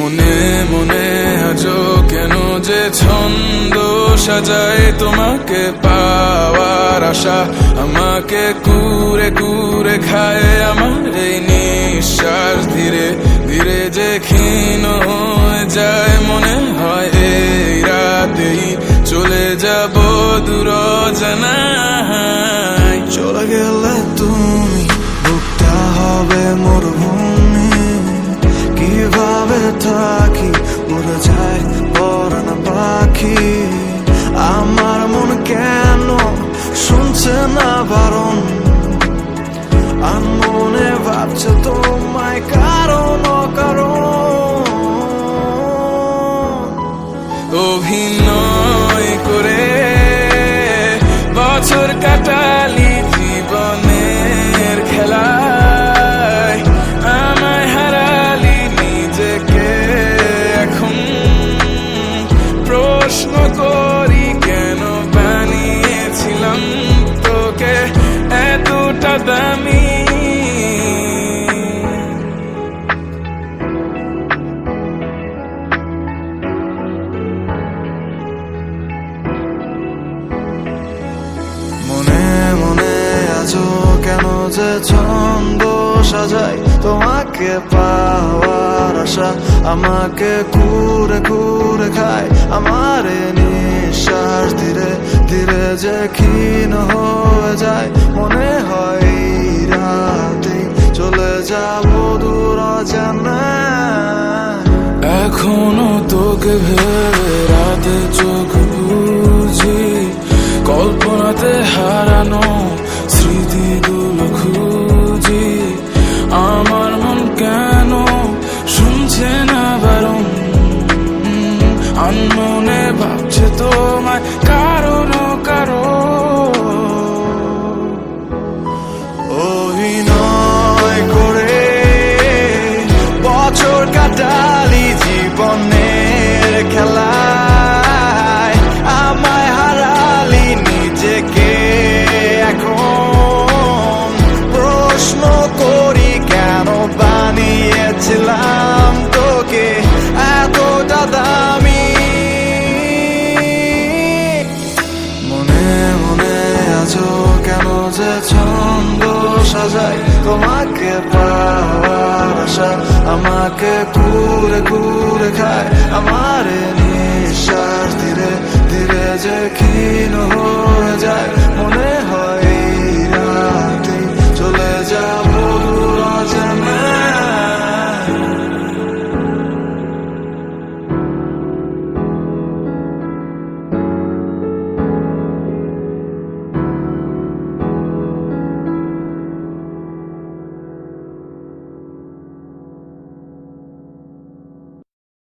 মনে মনে আজও কেন যে ছন্দ সাজায় তোমাকে পাওয়ার আশা আমাকে কুরে কুরে খায় আমার এই নিঃশ্বাস ধীরে ধীরে যে ক্ষীণ হয়ে যায় মনে হয় এই রাতেই চলে যাব দূর জানাই চলে গেলে তুমি বুকটা হবে মরুভূমি কিভাবে থাকি মরে যায় পরাণ পাখি আমার মন কেন শুনছে না বারণ আর মনে ভাবছে তোমায় কারণ অকারণ অভিনয় করে বছর কাটালি জীবনের খেলায় আমায় হারালি নিজেকে এখন প্রশ্ন করি কেন বানিয়েছিলাম তোকে এতটা দামি মনে মনে আজও কেন যে ছন্দ সাজাই তোমাকে পাওয়ার আশা আমাকে কুরে কুরে খায় আমার নিঃশ্বাস ধীরে ধীরে যে ক্ষীণ হয়ে যায় মনে হয় এই রাতে চলে যাব দূর জানায় এখনো তোকে ভেবে রাতে চোখ বুঝি কল্পনাতে হারানো স্মৃতিগুলো খুঁজি আমার মন কেন শুনছে না বারণ আনমনে ভাবছে তোমায় কারণ অভিনয় করে বছর কাটালি জীবনের খেলায় আমায় হারালি নিজেকে এখন প্রশ্ন করি কেন বানিয়েছিলাম তোকে এতটা দামি মনে মনে আজও কেন যে ছন্দ সাজাই তোমাকে পাওয়ার আশা আমাকে কুরে কুরে খায় আমার